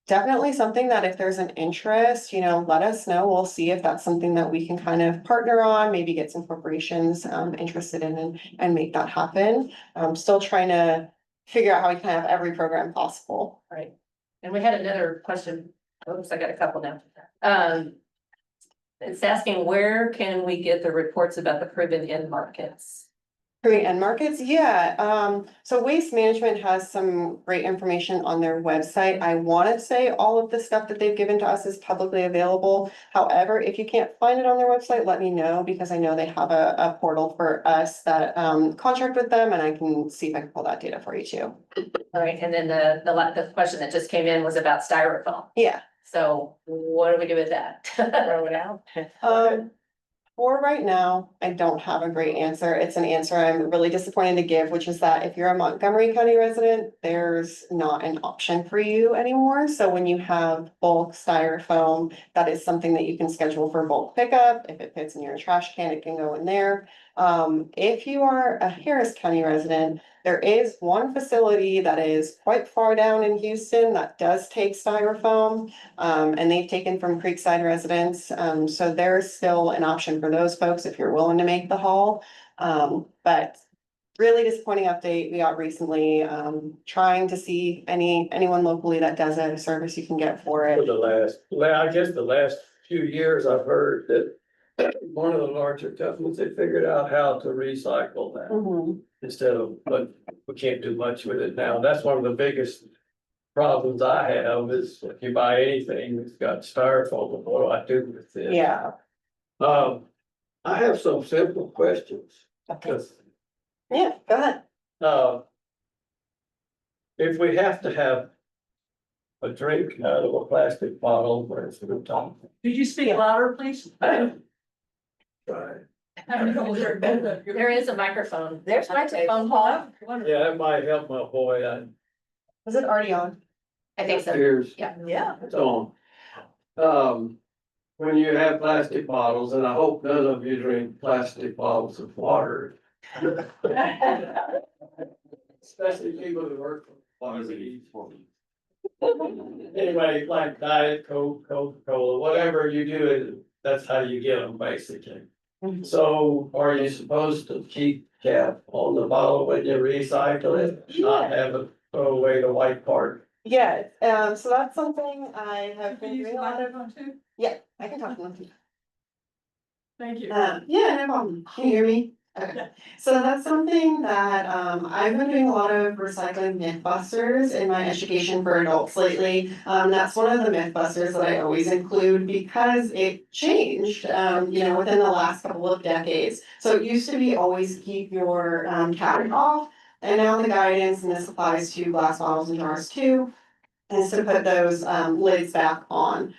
Definitely something that if there's an interest, you know, let us know. We'll see if that's something that we can kind of partner on, maybe get some corporations interested in and make that happen. I'm still trying to figure out how we can have every program possible. Right. And we had another question. Oops, I got a couple now. It's asking, where can we get the reports about the proven end markets? Great end markets, yeah. So Waste Management has some great information on their website. I want to say all of the stuff that they've given to us is publicly available. However, if you can't find it on their website, let me know because I know they have a portal for us that contract with them, and I can see if I can pull that data for you too. All right, and then the question that just came in was about styrofoam. Yeah. So what do we do with that? Throw it out? For right now, I don't have a great answer. It's an answer I'm really disappointed to give, which is that if you're a Montgomery County resident, there's not an option for you anymore. So when you have bulk styrofoam, that is something that you can schedule for bulk pickup. If it fits in your trash can, it can go in there. If you are a Harris County resident, there is one facility that is quite far down in Houston that does take styrofoam, and they've taken from Creekside residents. So there's still an option for those folks if you're willing to make the haul. But really disappointing update we got recently, trying to see anyone locally that does it, a service you can get for it. I guess the last few years, I've heard that one of the larger companies, they figured out how to recycle that Mhm. instead of, but we can't do much with it now. That's one of the biggest problems I have is if you buy anything that's got styrofoam, what do I do with it? Yeah. I have some simple questions. Okay. Yeah, go ahead. If we have to have a drink out of a plastic bottle, where it's gonna talk. Could you speak louder, please? Right. There is a microphone. There's my phone, Paul. Yeah, that might help my boy, Is it already on? I think so. here's, Yeah. it's on. When you have plastic bottles, and I hope none of you drink plastic bottles of water. Especially people who work for quantities. Anyway, like Diet Coke, Coca-Cola, whatever you do, that's how you get them basically. So are you supposed to keep cap on the bottle when you recycle it, not have it throw away the white part? Yeah, so that's something I have been doing a lot of, too? yeah, I can talk to them. Thank you. Yeah, no problem. Can you hear me? Okay, so that's something that, I've been doing a lot of recycling mythbusters in my education for adults lately. That's one of the mythbusters that I always include because it changed, within the last couple of decades. So it used to be always keep your, cap off, and now the guidance, and this applies to glass bottles and jars too, is to put those, lids back on,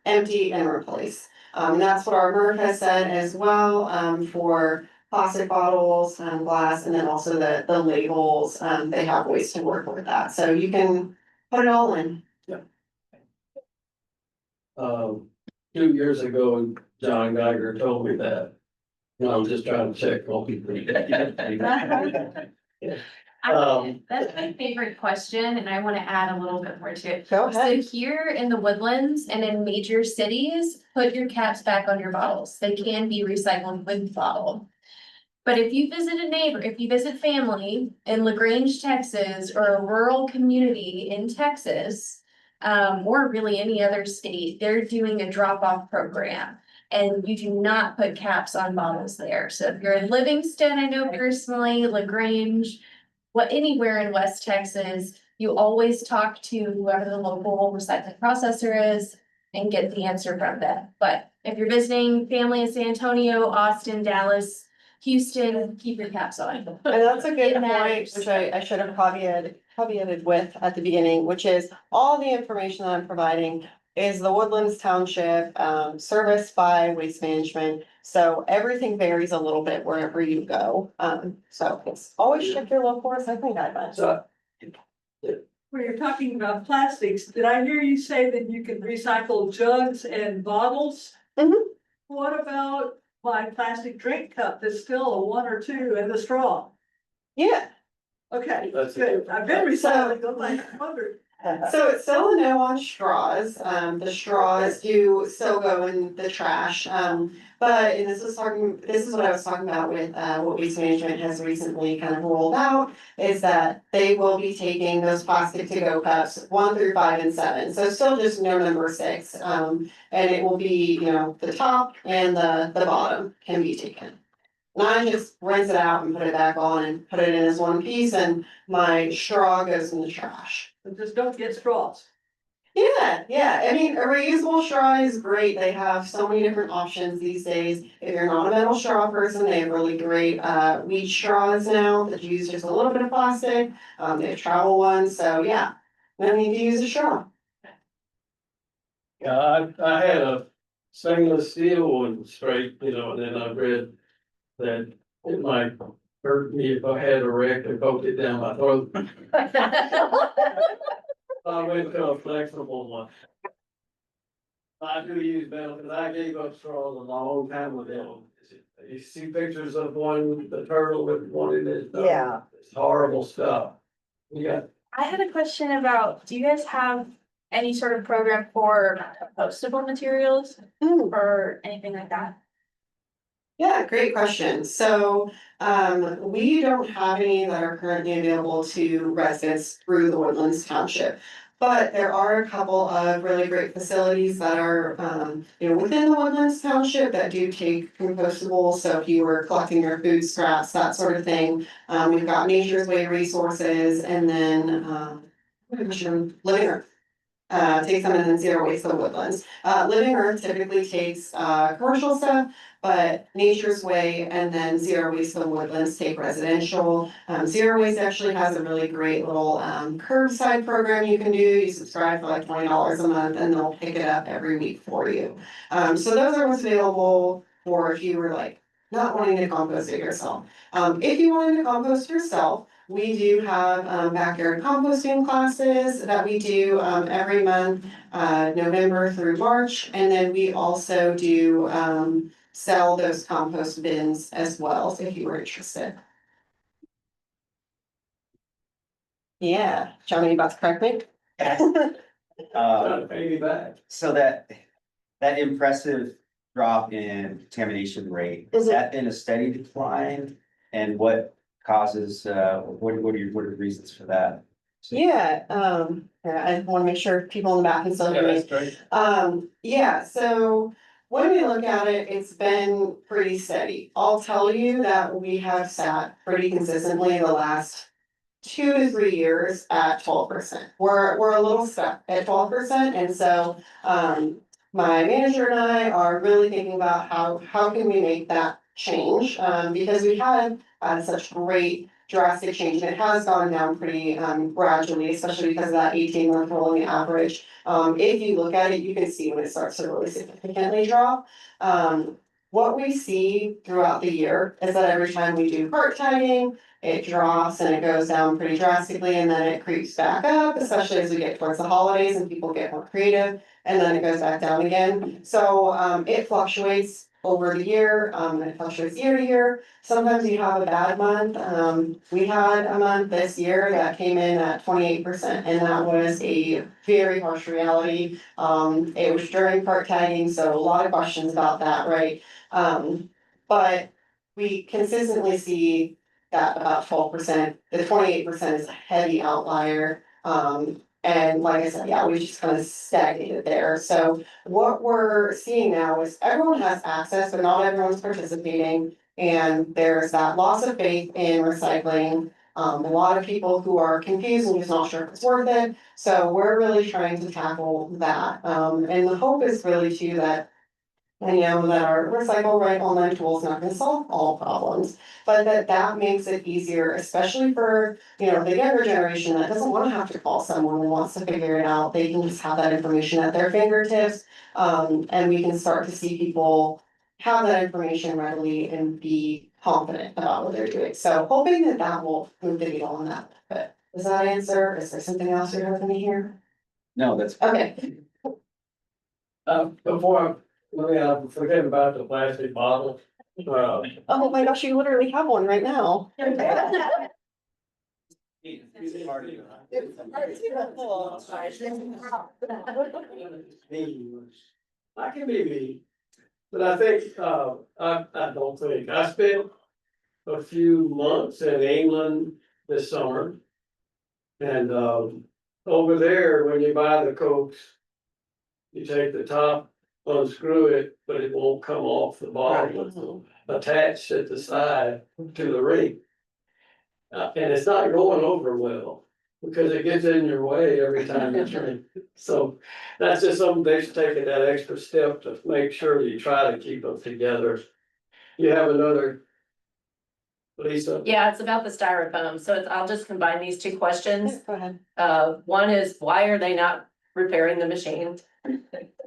empty and replace. And that's what our MERV has said as well, for plastic bottles, glass, and then also the labels, they have ways to work with that, so you can put it all in. 2 years ago, John Geiger told me that. And I'm just trying to check on people. That's my favorite question, and I wanna add a little bit more to it. Go So ahead. here in the Woodlands and in major cities, put your caps back on your bottles. They can be recycled with bottle. But if you visit a neighbor, if you visit family in LaGrange, Texas, or a rural community in Texas, or really any other state, they're doing a drop-off program. And you do not put caps on bottles there. So if you're in Livingston, I know personally, LaGrange, anywhere in West Texas, you always talk to whoever the local recycling processor is and get the answer from them. But if you're visiting family in San Antonio, Austin, Dallas, Houston, keep your caps on. And that's a good It point, matters. which I should have caveated with at the beginning, which is all the information that I'm providing is the Woodlands Township, serviced by Waste Management. So everything varies a little bit wherever you go. So it's always check your local recycling guidelines. So, When you're talking about plastics, did I hear you say that you can recycle jugs and bottles? Mhm. What about my plastic drink cup that's still a 1 or 2 and the straw? Yeah, Okay, That's good. good. I've been recycling them, I wondered. so it's still a no on straws. The straws do still go in the trash. But and this is what I was talking about with what Waste Management has recently kind of rolled out, is that they will be taking those plastic to-go cups 1 through 5 and 7. So still just no number 6. And it will be, the top and the bottom can be taken. And I just rinse it out and put it back on and put it in as one piece, and my straw goes in the trash. But just don't get straws. Yeah, I mean, a reusable straw is great, they have so many different options these days. If you're not a metal straw person, they have really great, wheat straws now that use just a little bit of plastic, they have travel ones, so yeah. No need to use a straw. yeah, I had a stainless steel one straight, and then I read that it might hurt me if I had a wreck and poked it down my throat. I went to a flexible one. I do use metal, because I gave up straws a long time ago. You see pictures of the turtle with one in it. Yeah. It's horrible stuff. Yeah, I had a question about, do you guys have any sort of program for compostable materials or anything like that? Yeah, great question. So, we don't have any that are currently available to residents through the Woodlands Township. But there are a couple of really great facilities that are, within the Woodlands Township that do take compostables. So if you were collecting your food scraps, that sort of thing. We've got Nature's Way Resources, and then, Living Earth takes them and then Zero Waste the Woodlands. Living Earth typically takes, commercial stuff, but Nature's Way and then Zero Waste the Woodlands take residential. Zero Waste actually has a really great little, curbside program you can do. You subscribe for like $20 a month and they'll pick it up every week for you. So those are what's available for if you were like not wanting to compost it yourself. If you wanted to compost yourself, we do have backyard composting classes that we do every month, November through March. And then we also do sell those compost bins as well, if you were interested. Yeah, John, are you about to correct me? Maybe back. So that impressive drop in contamination rate, has that been a steady decline? And what causes, what are the reasons for that? Yeah, I wanna make sure people in the back can still Yeah, hear me. that's great. Yeah, so when we look at it, it's been pretty steady. I'll tell you that we have sat pretty consistently the last 2 to 3 years at 12%. We're a little stuck at 12%, and so my manager and I are really thinking about how can we make that change, because we had such great drastic change, and it has gone down pretty gradually, especially because of that 18-month rolling average. If you look at it, you can see when it starts to really significantly drop. What we see throughout the year is that every time we do cart tagging, it drops and it goes down pretty drastically, and then it creeps back up, especially as we get towards the holidays and people get more creative, and then it goes back down again. So it fluctuates over the year, and it fluctuates year to year. Sometimes you have a bad month. We had a month this year that came in at 28%, and that was a very harsh reality. It was during cart tagging, so a lot of questions about that, right? But we consistently see that about 12%, the 28% is a heavy outlier. And like I said, yeah, we just kind of stagnated there. So what we're seeing now is everyone has access, but not everyone's participating. And there's that loss of faith in recycling. A lot of people who are confused and just not sure if it's worth it. So we're really trying to tackle that. And the hope is really too that I know that our recycle right online tool is not gonna solve all problems, but that makes it easier, especially for, the younger generation that doesn't wanna have to call someone and wants to figure it out. They can just have that information at their fingertips. And we can start to see people have that information readily and be confident about what they're doing. So hoping that will move the needle on that. But does that answer? Is there something else you're hoping to hear? No, that's. Okay. Let me forget about the plastic bottle. Oh my gosh, you literally have one right now. I can be me, but I think, I don't think, I spent a few months in England this summer. And, over there, when you buy the Cokes, you take the top, unscrew it, but it won't come off the bottom. It's attached at the side to the ring. And it's not going over well, because it gets in your way every time you drink. So that's just something they've taken that extra step to make sure you try to keep them together. You have another, Lisa? Yeah, it's about the styrofoam, so I'll just combine these two questions. Go ahead. One is, why are they not repairing the machine?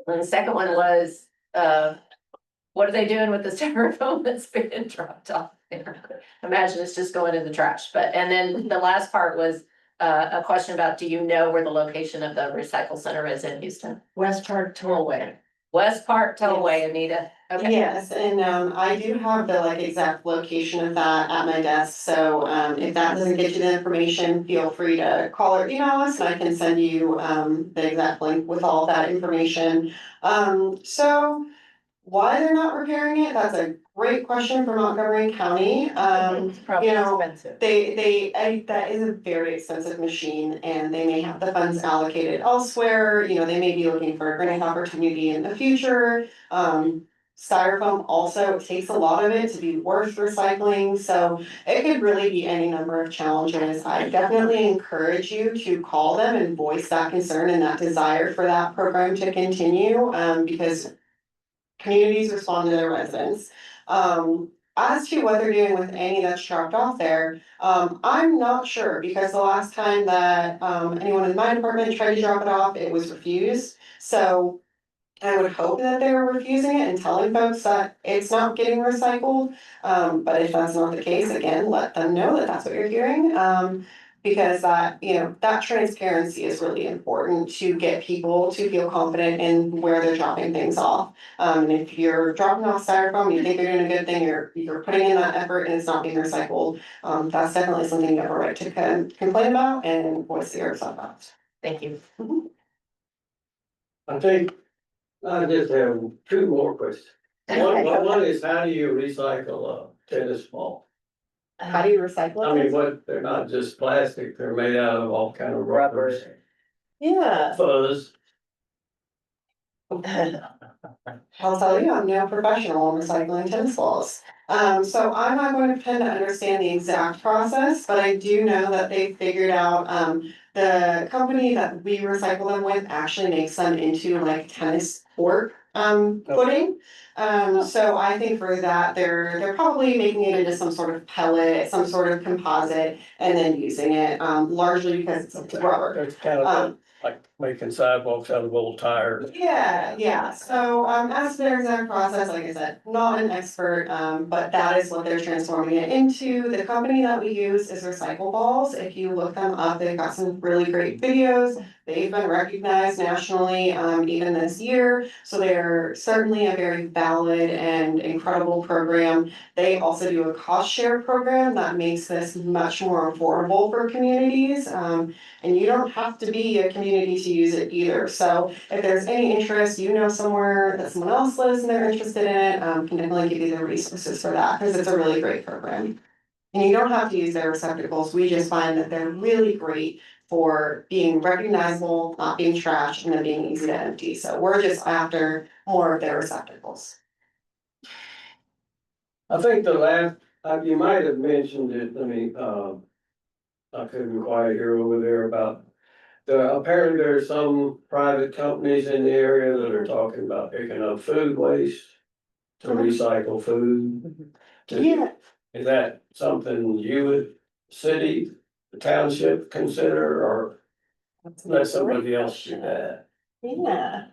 And the second one was, what are they doing with the styrofoam that's been dropped off there? Imagine it's just going in the trash, and then the last part was, a question about, do you know where the location of the recycle center is in Houston? West Park Tollway. West Park Tollway, Anita. Okay. Yes, and I do have the exact location of that at my desk, so if that doesn't get you the information, feel free to call or email us, and I can send you the exact link with all that information. So why they're not repairing it, that's a great question for Montgomery County. Probably expensive. That is a very expensive machine, and they may have the funds allocated elsewhere, they may be looking for a grant opportunity in the future. styrofoam also takes a lot of it to be worth recycling, so it could really be any number of challenges. I definitely encourage you to call them and voice that concern and that desire for that program to continue, because communities respond to their residents. As to what they're doing with any that's dropped off there, I'm not sure, because the last time that, anyone in my department tried to drop it off, it was refused. So I would hope that they were refusing it and telling folks that it's not getting recycled. But if that's not the case, again, let them know that that's what you're hearing. Because that, that transparency is really important to get people to feel confident in where they're dropping things off. And if you're dropping off styrofoam, you think you're doing a good thing, you're putting in that effort and it's not being recycled. That's definitely something you have a right to complain about and voice yourself about. Thank you. I think I just have two more questions. One is, how do you recycle a tennis ball? How do you recycle I mean, it? they're not just plastic, they're made out of all kind of rubbers, Yeah. fuzz. I'll tell you, I'm no professional in recycling tennis balls. So I'm not going to pretend to understand the exact process, but I do know that they figured out, the company that we recycle them with actually makes them into like tennis court, footing. So I think for that, they're probably making it into some sort of pellet, some sort of composite, and then using it, largely because it's rubber. It's kind of like making sidewalks out of old tires. Yeah, so, as for their exact process, like I said, not an expert, but that is what they're transforming it into. The company that we use is Recycle Balls. If you look them up, they've got some really great videos. They've been recognized nationally, even this year, so they're certainly a very valid and incredible program. They also do a cost share program that makes this much more affordable for communities. And you don't have to be a community to use it either. So if there's any interest, somewhere that someone else lives and they're interested in it, can definitely give you the resources for that, because it's a really great program. And you don't have to use their receptacles. We just find that they're really great for being recognizable, not being trash, and then being easy to empty. So we're just after more of their receptacles. I think the last, you might have mentioned it, I couldn't quite hear over there about apparently there are some private companies in the area that are talking about picking up food waste to recycle food. Yeah. Is that something you would, city, the township consider, or let somebody else do that? Yeah.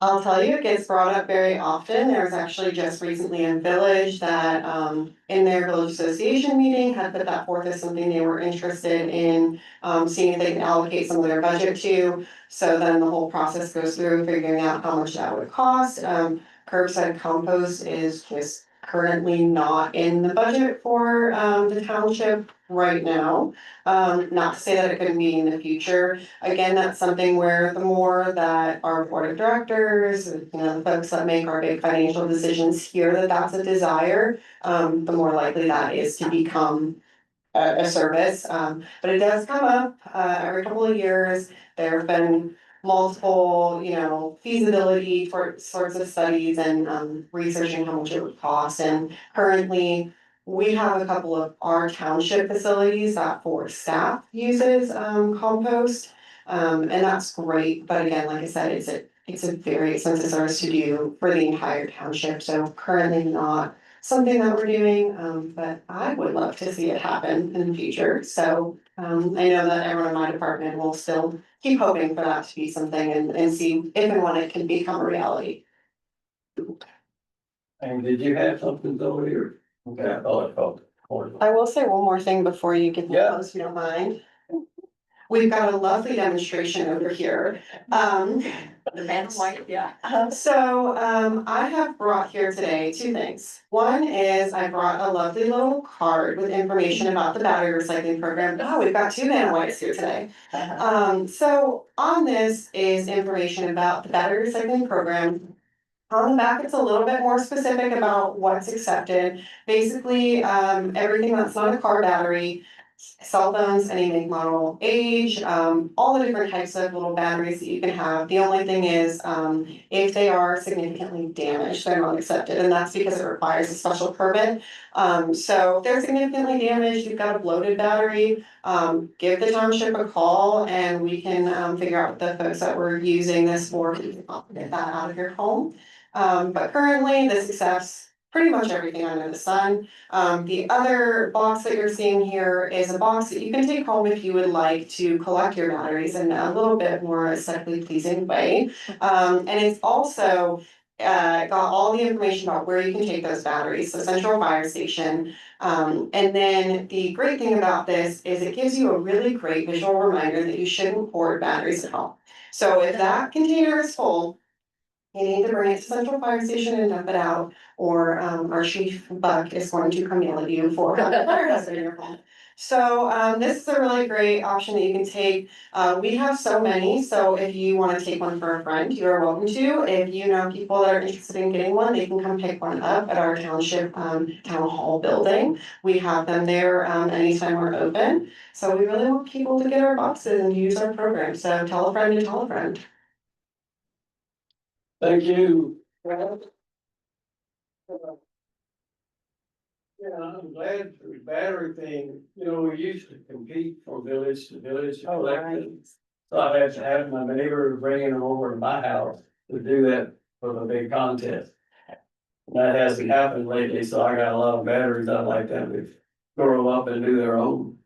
I'll tell you, it gets brought up very often. There was actually just recently a village that, in their village association meeting, had put that forth as something they were interested in, seeing if they can allocate some of their budget to. So then the whole process goes through figuring out how much that would cost. Curbside compost is just currently not in the budget for, the township right now. Not to say that it couldn't be in the future. Again, that's something where the more that our board of directors, the folks that make our big financial decisions hear that that's a desire, the more likely that is to become a service. But it does come up, every couple of years. There have been multiple, feasibility for sorts of studies and, researching how much it would cost. And currently, we have a couple of our township facilities that for staff uses, compost. And that's great, but again, like I said, it's a very expensive service to do for the entire township, so currently not something that we're doing, but I would love to see it happen in the future. So, I know that everyone in my department will still keep hoping for that to be something and see if and when it can become a reality. And did you have something over here? Okay, oh, I called. I will say one more thing before you get Yeah. close, if you don't mind. We've got a lovely demonstration over here. The man in white, yeah. So, I have brought here today two things. One is I brought a lovely little card with information about the battery recycling program. Oh, we've got two man whites here today. So on this is information about the battery recycling program. On the back, it's a little bit more specific about what's accepted. Basically, everything that's not a car battery cell phones, any make, model, age, all the different types of little batteries that you can have. The only thing is, if they are significantly damaged, they're not accepted, and that's because it requires a special permit. So if they're significantly damaged, you've got a bloated battery, give the township a call and we can, figure out the folks that were using this for, get that out of your home. But currently, this accepts pretty much everything under the sun. The other box that you're seeing here is a box that you can take home if you would like to collect your batteries in a little bit more aesthetically pleasing way. And it's also got all the information about where you can take those batteries, so central fire station. And then the great thing about this is it gives you a really great visual reminder that you shouldn't hoard batteries at home. So if that container is full, you need to bring it to central fire station and dump it out, or our chief Buck is going to come yell at you for having a fire hazard in your home. So this is a really great option that you can take. We have so many, so if you wanna take one for a friend, you are welcome to. If you know people that are interested in getting one, they can come pick one up at our township town hall building. We have them there anytime we're open. So we really want people to get our boxes and use our program, so tell a friend to tell a friend. Thank you. Yeah, I'm glad for the battery thing, you know, we used to compete from village to village to collect it. So I had to have my neighbor bringing them over to my house to do that for the big contest. And that hasn't happened lately, so I got a lot of batteries I like them to grow up and do their own.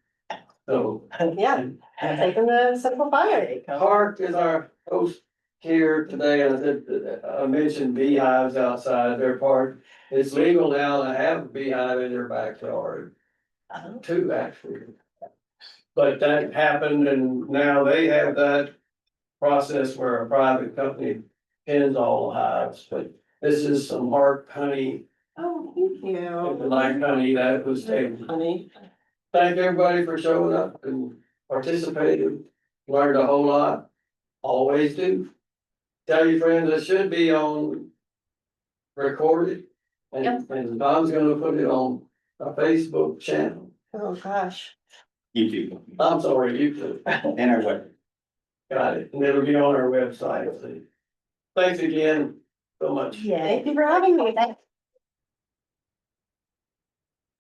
So. Yeah, take them to central fire. Hart is our host here today, and I said, I mentioned beehives outside their park. It's legal now to have a beehive in their backyard. Two, actually. But that happened, and now they have that process where a private company pins all the hives, but this is some Hart honey. Oh, thank you. Like honey that was taken. Honey. Thank everybody for showing up and participating, learned a whole lot, always do. Tell your friends it should be on recorded, and Dom's gonna put it on a Facebook channel. Oh, gosh. YouTube I'm sorry, YouTube. and our web. Got it, and it'll be on our website. Thanks again so much. Thank you for having me.